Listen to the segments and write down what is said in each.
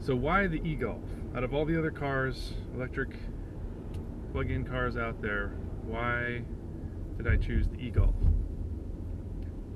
So why the e-Golf? Out of all the other cars, electric plug-in cars out there, why did I choose the e-Golf?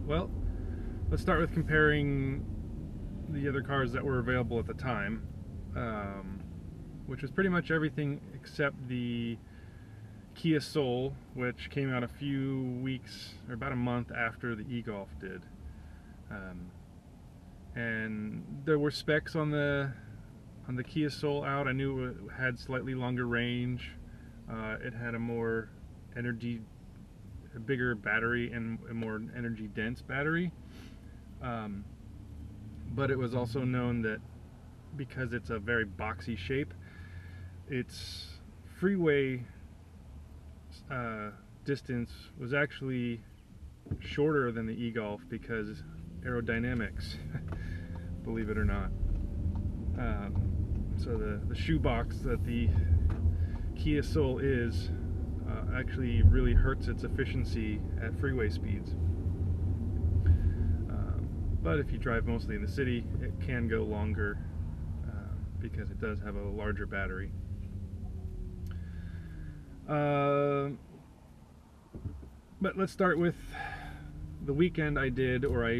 Well, let's start with comparing the other cars that were available at the time, which was pretty much everything except the Kia Soul, which came out a few weeks, or about a month after the e-Golf did. And there were specs on the Kia Soul out. I knew it had slightly longer range. It had a bigger battery and a more energy dense battery. But it was also known that because it's a very boxy shape, its freeway distance was actually shorter than the e-Golf because aerodynamics, believe it or not. So the shoebox that the Kia Soul is actually really hurts its efficiency at freeway speeds. But if you drive mostly in the city, it can go longer because it does have a larger battery. But let's start with the weekend I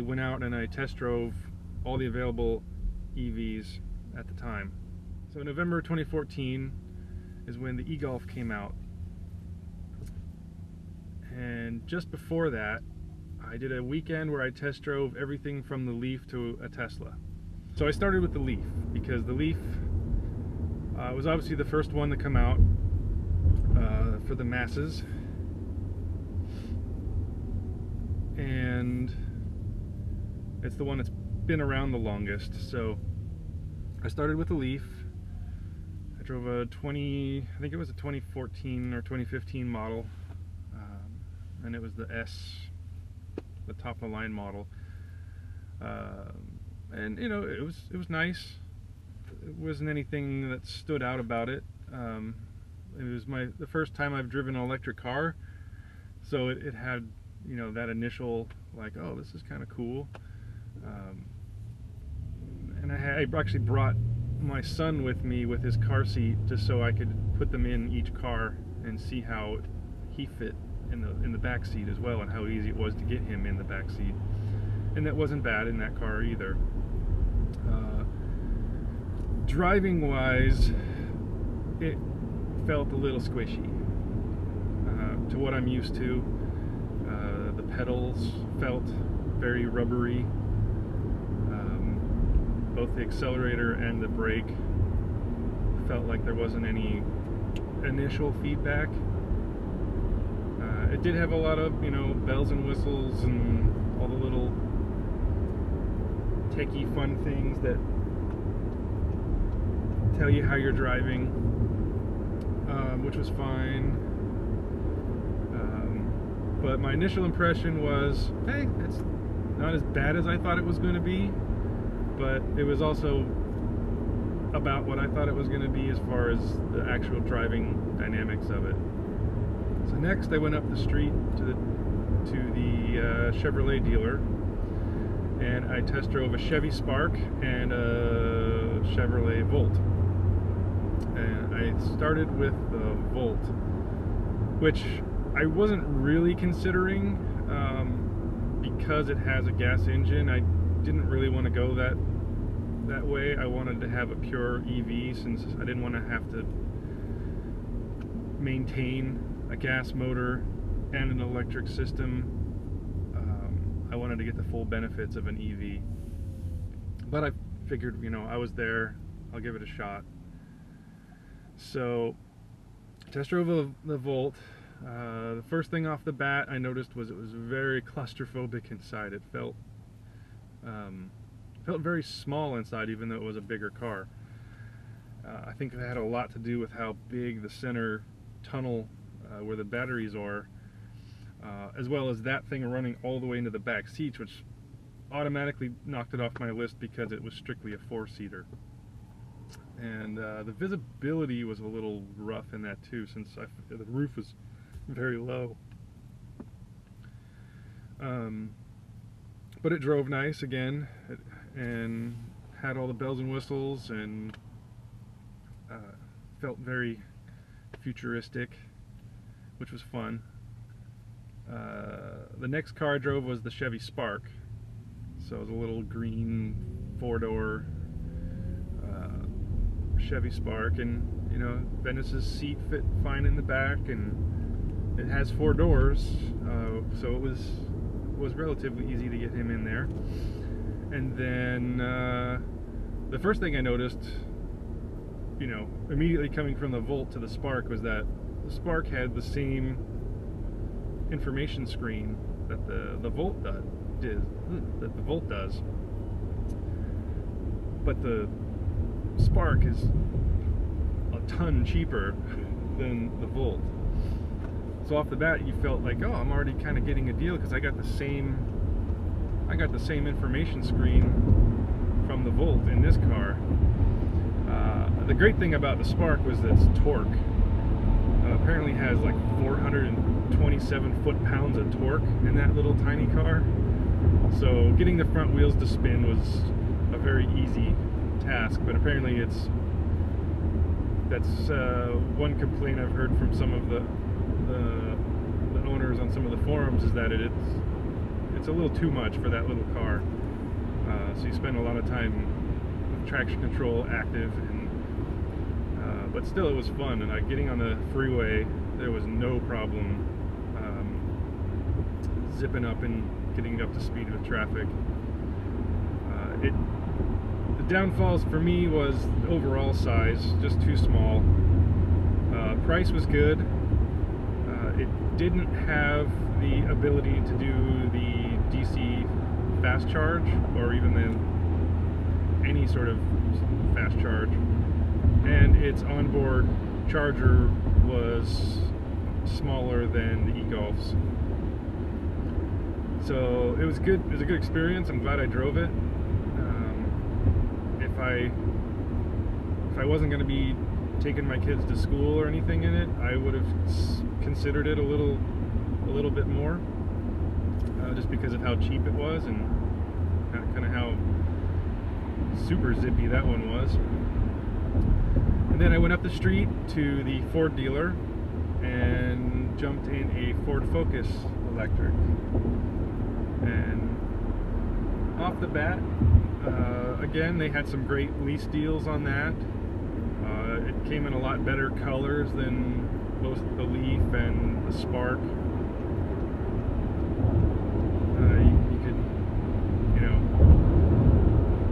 went out and I test drove all the available EVs at the time. So November 2014 is when the e-Golf came out. And just before that, I did a weekend where I test drove everything from the Leaf to a Tesla. So I started with the Leaf because the Leaf was obviously the first one to come out for the masses. And it's the one that's been around the longest. So I started with the Leaf. I drove I think it was a 2014 or 2015 model, and it was the top of the line model. And you know, it was nice. It wasn't anything that stood out about it. It was the first time I've driven an electric car, so it had, you know, that initial like, oh, this is kind of cool. And I actually brought my son with me with his car seat just so I could put them in each car and see how he fit in the back seat as well, and how easy it was to get him in the back seat. And that wasn't bad in that car either. Driving wise, it felt a little squishy to what I'm used to. The pedals felt very rubbery. Both the accelerator and the brake felt like there wasn't any initial feedback. It did have a lot of, you know, bells and whistles and all the little techie fun things that tell you how you're driving, which was fine. But my initial impression was, hey, it's not as bad as I thought it was going to be, but it was also about what I thought it was going to be as far as the actual driving dynamics of it. So next I went up the street to the Chevrolet dealer, and I test drove a Chevy Spark and a Chevrolet Volt. And I started with the Volt, which I wasn't really considering because it has a gas engine. I didn't really want to go that way. I wanted to have a pure EV since I didn't want to have to maintain a gas motor and an electric system. I wanted to get the full benefits of an EV. But I figured, you know, I was there, I'll give it a shot. So, test drove the Volt. The first thing off the bat I noticed was it was very claustrophobic inside. It felt very small inside, even though it was a bigger car. I think it had a lot to do with how big the center tunnel where the batteries are, as well as that thing running all the way into the back seats, which automatically knocked it off my list because it was strictly a four-seater. And the visibility was a little rough in that too, since the roof was very low. But it drove nice again, and had all the bells and whistles and felt very futuristic, which was fun. The next car I drove was the Chevy Spark. So it was a little green 4-door Chevy Spark, and you know, Venice's seat fit fine in the back, and it has 4 doors, so it was relatively easy to get him in there. And then the first thing I noticed, you know, immediately coming from the Volt to the Spark, was that the Spark had the same information screen that the Volt does, but the Spark is a ton cheaper than the Volt. So off the bat, you felt like, oh, I'm already kind of getting a deal because I got the same information screen from the Volt in this car. The great thing about the Spark was its torque. Apparently has like 427 foot-pounds of torque in that little tiny car. So getting the front wheels to spin was a very easy task, but apparently that's one complaint I've heard from some of the owners on some of the forums, is that it's a little too much for that little car. So you spend a lot of time with traction control active, and but still it was fun. And getting on the freeway, there was no problem zipping up and getting up to speed with traffic. The downfalls for me was the overall size, just too small. Price was good. It didn't have the ability to do the DC fast charge, or even any sort of fast charge, and its onboard charger was smaller than the e-Golf's. So it was good. It was a good experience. I'm glad I drove it. If I wasn't going to be taking my kids to school or anything in it, I would have considered it a little bit more, just because of how cheap it was and kind of how super zippy that one was. And then I went up the street to the Ford dealer and jumped in a Ford Focus electric. And off the bat, again, they had some great lease deals on that. It came in a lot better colors than both the Leaf and the Spark. You could, you know,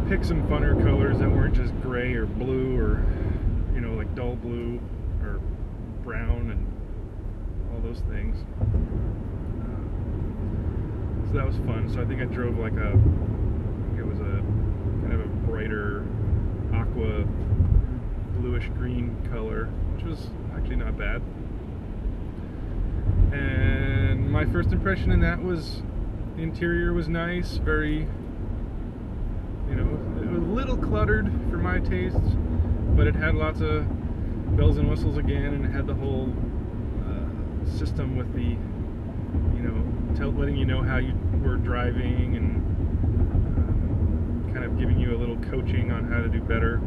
pick some funner colors that weren't just gray or blue, or, you know, like dull blue or brown and all those things. So that was fun. So I think I drove like it was a kind of a brighter aqua bluish green color, which was actually not bad. And my first impression in that was the interior was nice, very, you know, it was a little cluttered for my tastes, but it had lots of bells and whistles again, and it had the whole system with the, you know, letting you know how you were driving, and kind of giving you a little coaching on how to do better.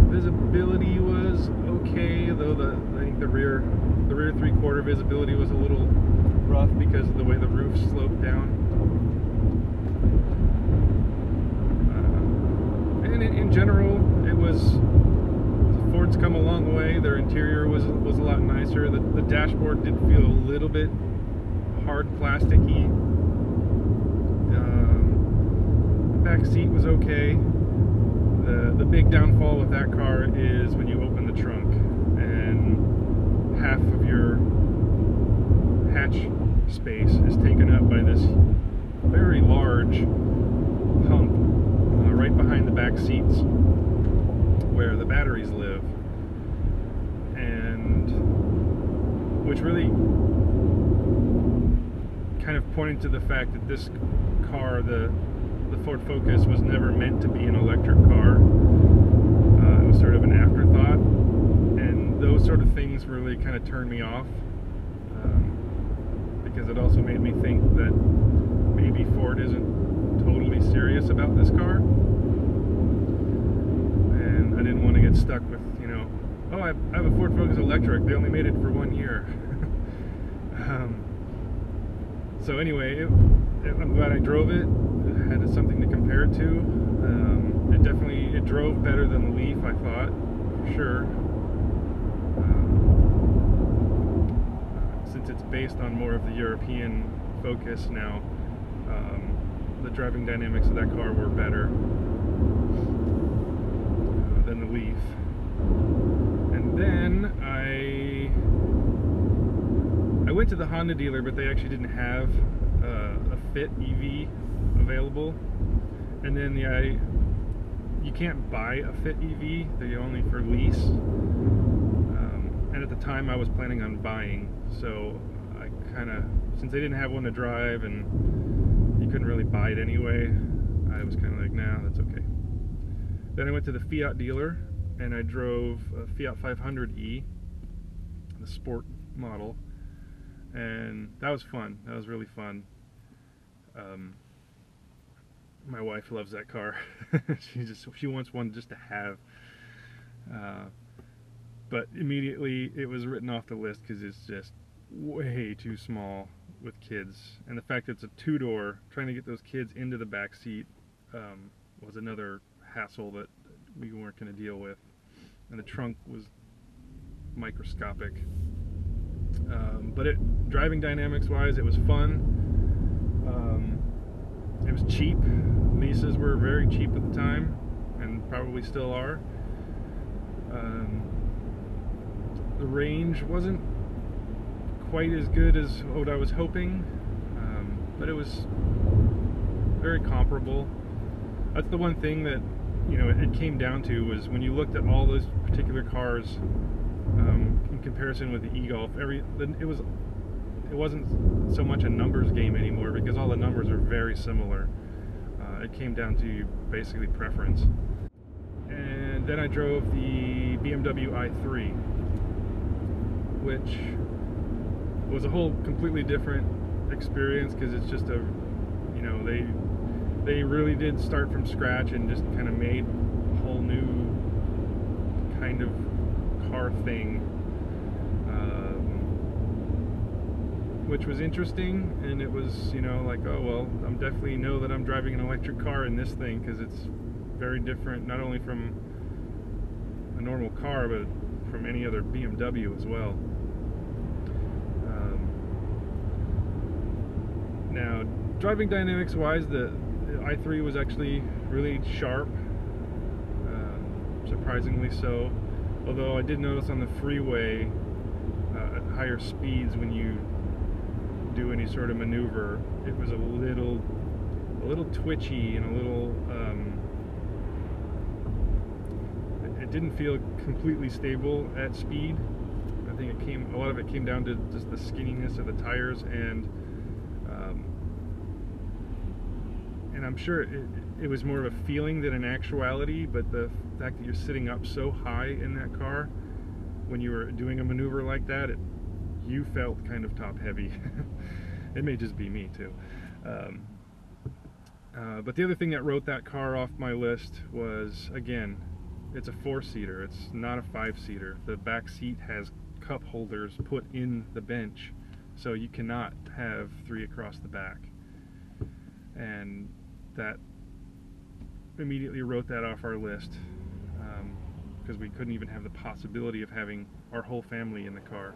Visibility was okay, though I think the rear 3/4 visibility was a little rough because of the way the roof sloped down. And in general, Ford's come a long way. Their interior was a lot nicer. The dashboard did feel a little bit hard plasticky. The back seat was okay. The big downfall with that car is when you open the trunk and half of your hatch space is taken up by this very large hump right behind the back seats where the batteries live, and which really kind of pointed to the fact that this car, the Ford Focus, was never meant to be an electric car. It was sort of an afterthought, and those sort of things really kind of turned me off, because it also made me think that maybe Ford isn't totally serious about this car, and I didn't want to get stuck with, you know, oh, I have a Ford Focus electric, they only made it for 1 year. So anyway, I'm glad I drove it. I had something to compare it to. It drove better than the Leaf, I thought, for sure. Since it's based on more of the European Focus now, the driving dynamics of that car were better than the Leaf. And then I went to the Honda dealer, but they actually didn't have a Fit EV available. And then you can't buy a Fit EV; they're only for lease. And at the time, I was planning on buying, so I since they didn't have one to drive and you couldn't really buy it anyway, I was kind of like, nah, that's okay. Then I went to the Fiat dealer and I drove a Fiat 500e, the sport model, and that was fun. That was really fun. My wife loves that car. she wants one just to have. But immediately it was written off the list because it's just way too small with kids, and the fact that it's a two-door, trying to get those kids into the back seat was another hassle that we weren't going to deal with, and the trunk was microscopic. But driving dynamics wise, it was fun. It was cheap. Leases were very cheap at the time, and probably still are. The range wasn't quite as good as what I was hoping, but it was very comparable. That's the one thing that, you know, it came down to, was when you looked at all those particular cars in comparison with the e-Golf, it wasn't so much a numbers game anymore, because all the numbers are very similar. It came down to basically preference. And then I drove the BMW i3, which was a whole completely different experience, because it's just a, you know, they really did start from scratch and just kind of made a whole new kind of car thing, which was interesting. And it was, you know, like, oh well, I'm definitely know that I'm driving an electric car in this thing, because it's very different, not only from a normal car, but from any other BMW as well. Now, driving dynamics wise, the i3 was actually really sharp, surprisingly so. Although I did notice on the freeway at higher speeds, when you do any sort of maneuver, it was a little twitchy and a little it didn't feel completely stable at speed. I think a lot of it came down to just the skinniness of the tires, and I'm sure it was more of a feeling than an actuality, but the fact that you're sitting up so high in that car, when you were doing a maneuver like that, you felt kind of top heavy. It may just be me too. But the other thing that wrote that car off my list was, again, it's a 4-seater. It's not a 5-seater. The back seat has cup holders put in the bench, so you cannot have 3 across the back. And that immediately wrote that off our list, because we couldn't even have the possibility of having our whole family in the car.